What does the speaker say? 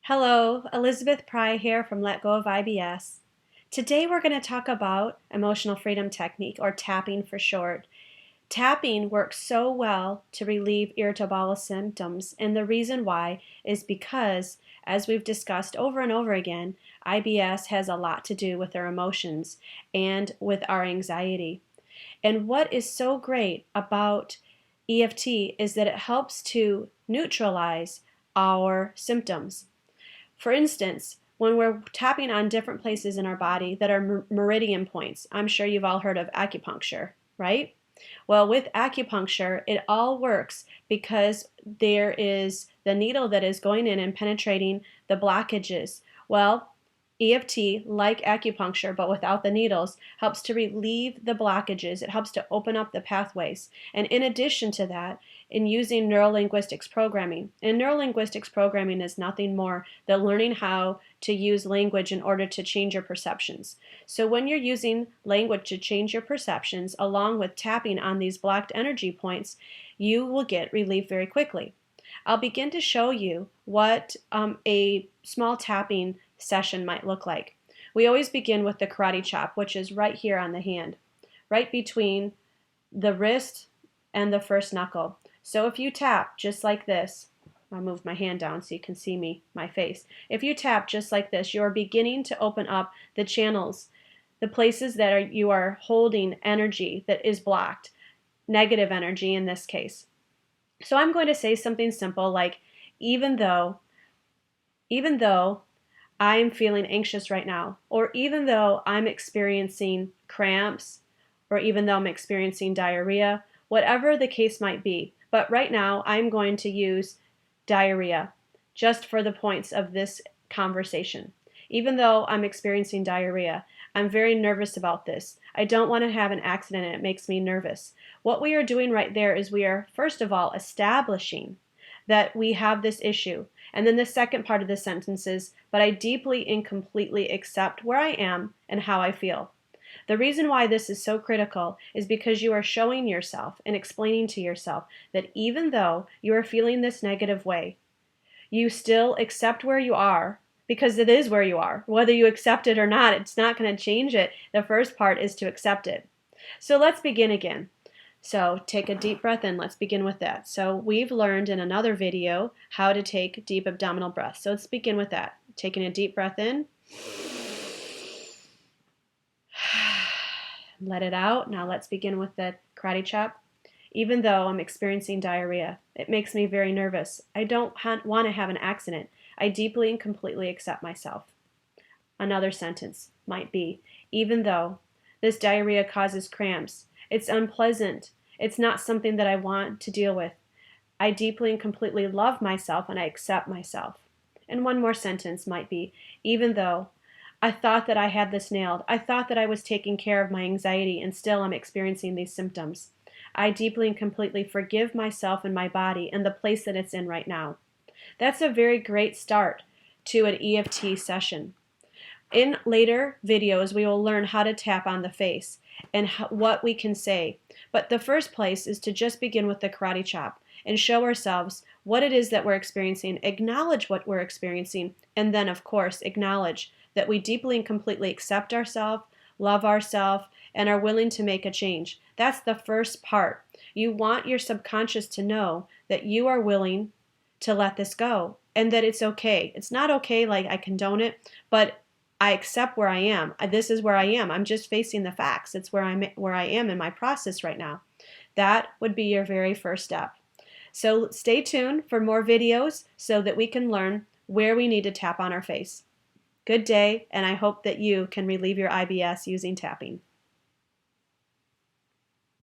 Hello, Elizabeth Pry here from Let Go of IBS. Today we're going to talk about emotional freedom technique, or tapping for short. Tapping works so well to relieve irritable bowel symptoms, and the reason why is because, as we've discussed over and over again, IBS has a lot to do with our emotions and with our anxiety. And what is so great about EFT is that it helps to neutralize our symptoms. For instance, when we're tapping on different places in our body that are meridian points, I'm sure you've all heard of acupuncture, right? Well, with acupuncture, it all works because there is the needle that is going in and penetrating the blockages. Well, EFT, like acupuncture but without the needles, helps to relieve the blockages. It helps to open up the pathways. And in addition to that, in using neuro-linguistics programming. And neuro-linguistics programming is nothing more than learning how to use language in order to change your perceptions. So when you're using language to change your perceptions, along with tapping on these blocked energy points, you will get relief very quickly. I'll begin to show you what a small tapping session might look like. We always begin with the karate chop, which is right here on the hand, right between the wrist and the first knuckle. So if you tap just like this, I'll move my hand down so you can see my face. If you tap just like this, you're beginning to open up the channels, the places that you are holding energy that is blocked, negative energy in this case. So I'm going to say something simple like, even though I'm feeling anxious right now, or even though I'm experiencing cramps, or even though I'm experiencing diarrhea, whatever the case might be. But right now, I'm going to use diarrhea just for the points of this conversation. Even though I'm experiencing diarrhea, I'm very nervous about this. I don't want to have an accident and it makes me nervous. What we are doing right there is we are, first of all, establishing that we have this issue. And then the second part of the sentence is, but I deeply and completely accept where I am and how I feel. The reason why this is so critical is because you are showing yourself and explaining to yourself that even though you are feeling this negative way, you still accept where you are, because it is where you are. Whether you accept it or not, it's not going to change it. The first part is to accept it. So let's begin again. So take a deep breath in. Let's begin with that. So we've learned in another video how to take deep abdominal breaths. So let's begin with that. Taking a deep breath in. Let it out. Now let's begin with the karate chop. Even though I'm experiencing diarrhea, it makes me very nervous. I don't want to have an accident. I deeply and completely accept myself. Another sentence might be, even though this diarrhea causes cramps, it's unpleasant. It's not something that I want to deal with. I deeply and completely love myself and I accept myself. And one more sentence might be, even though I thought that I had this nailed. I thought that I was taking care of my anxiety and still I'm experiencing these symptoms. I deeply and completely forgive myself and my body and the place that it's in right now. That's a very great start to an EFT session. In later videos, we will learn how to tap on the face and what we can say. But the first place is to just begin with the karate chop and show ourselves what it is that we're experiencing, acknowledge what we're experiencing, and then, of course, acknowledge that we deeply and completely accept ourselves, love ourselves, and are willing to make a change. That's the first part. You want your subconscious to know that you are willing to let this go and that it's okay. It's not okay like I condone it, but I accept where I am. This is where I am. I'm just facing the facts. It's where I am in my process right now. That would be your very first step. So stay tuned for more videos so that we can learn where we need to tap on our face. Good day, and I hope that you can relieve your IBS using tapping.